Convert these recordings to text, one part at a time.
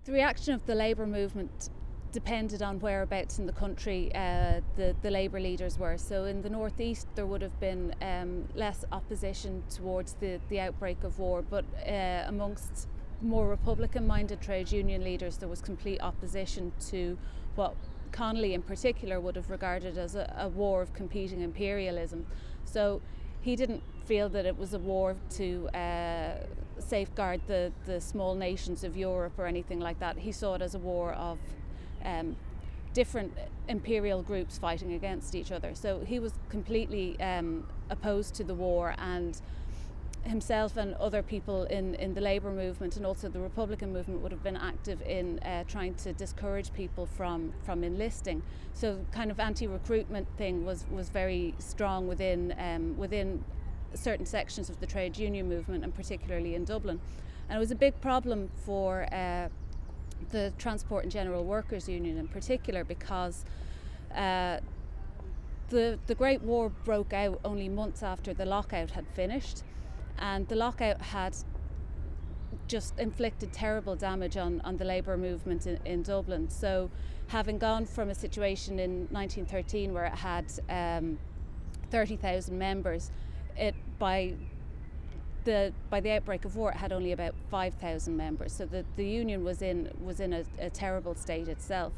The reaction of the labour movement depended on whereabouts in the country the labour leaders were. So in the northeast there would have been less opposition towards the outbreak of war, but amongst more Republican-minded trade union leaders there was complete opposition to what Connolly in particular would have regarded as a war of competing imperialism. So he didn't feel that it was a war to safeguard the small nations of Europe or anything like that. He saw it as a war of different imperial groups fighting against each other. So he was completely opposed to the war, and himself and other people in the labour movement and also the Republican movement would have been active in trying to discourage people from enlisting. So kind of anti-recruitment thing was very strong within certain sections of the trade union movement, and particularly in Dublin. And it was a big problem for the Transport and General Workers Union in particular, because the Great War broke out only months after the lockout had finished, and the lockout had just inflicted terrible damage on the labour movement in Dublin. So having gone from a situation in 1913 where it had 30,000 members, by the outbreak of war it had only about 5,000 members. So the union was in a terrible state itself.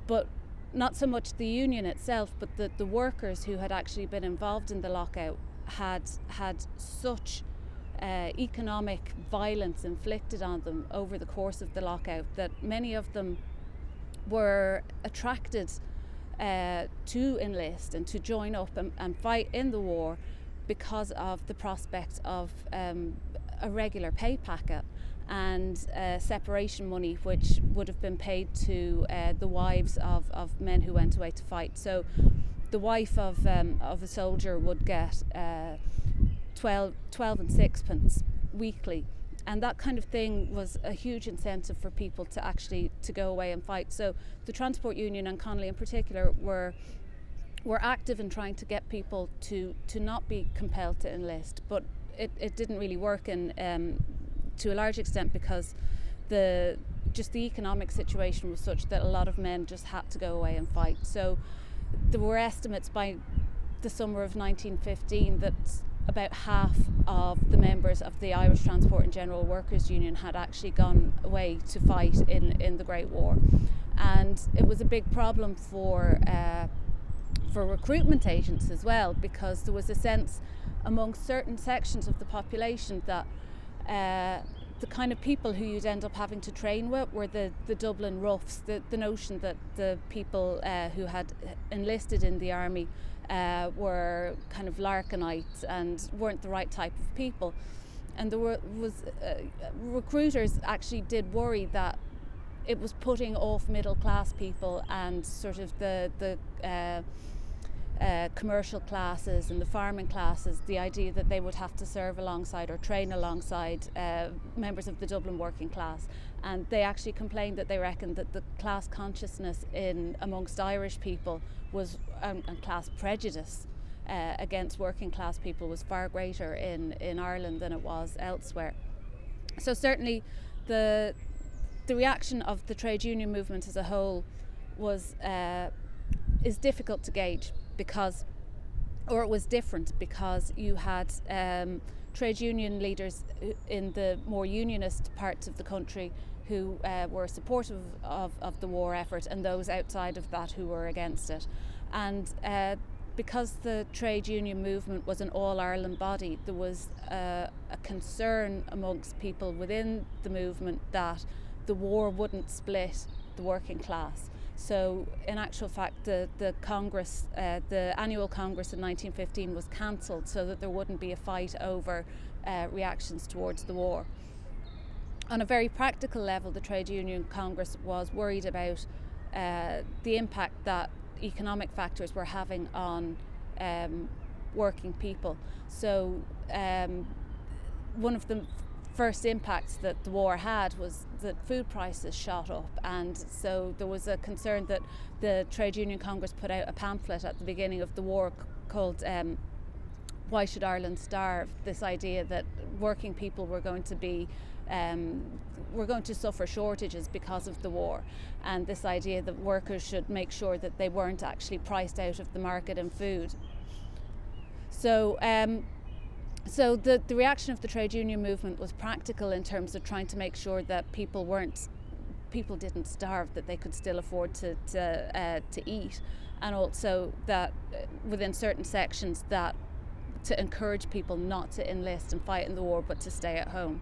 But not so much the union itself, but the workers who had actually been involved in the lockout had such economic violence inflicted on them over the course of the lockout that many of them were attracted to enlist and to join up and fight in the war because of the prospect of a regular pay packet and separation money, which would have been paid to the wives of men who went away to fight. So the wife of a soldier would get 12 and sixpence weekly, and that kind of thing was a huge incentive for people to go away and fight. So the Transport Union, and Connolly in particular, were active in trying to get people to not be compelled to enlist, but it didn't really work, and to a large extent because the economic situation was such that a lot of men just had to go away and fight. So there were estimates by the summer of 1915 that about half of the members of the Irish Transport and General Workers Union had actually gone away to fight in the Great War. And it was a big problem for recruitment agents as well, because there was a sense among certain sections of the population that the kind of people who you'd end up having to train with were the Dublin roughs, the notion that the people who had enlisted in the army were kind of Larkinites and weren't the right type of people. And there was recruiters actually did worry that it was putting off middle class people and sort of the commercial classes and the farming classes, the idea that they would have to serve alongside or train alongside members of the Dublin working class. And they actually complained that they reckoned that the class consciousness amongst Irish people was, and class prejudice against working class people was far greater in Ireland than it was elsewhere. So certainly the reaction of the trade union movement as a whole is difficult to gauge, it was different because you had trade union leaders in the more unionist parts of the country who were supportive of the war effort, and those outside of that who were against it. And because the trade union movement was an all-Ireland body, there was a concern amongst people within the movement that the war wouldn't split the working class. So in actual fact, the Congress, the annual Congress in 1915 was cancelled so that there wouldn't be a fight over reactions towards the war. On a very practical level, the Trade Union Congress was worried about the impact that economic factors were having on working people. So one of the first impacts that the war had was that food prices shot up, and so there was a concern that the Trade Union Congress put out a pamphlet at the beginning of the war called why should Ireland starve? This idea that working people were going to suffer shortages because of the war, and this idea that workers should make sure that they weren't actually priced out of the market in food. So the reaction of the trade union movement was practical in terms of trying to make sure that people didn't starve, that they could still afford to eat, and also that within certain sections that to encourage people not to enlist and fight in the war but to stay at home.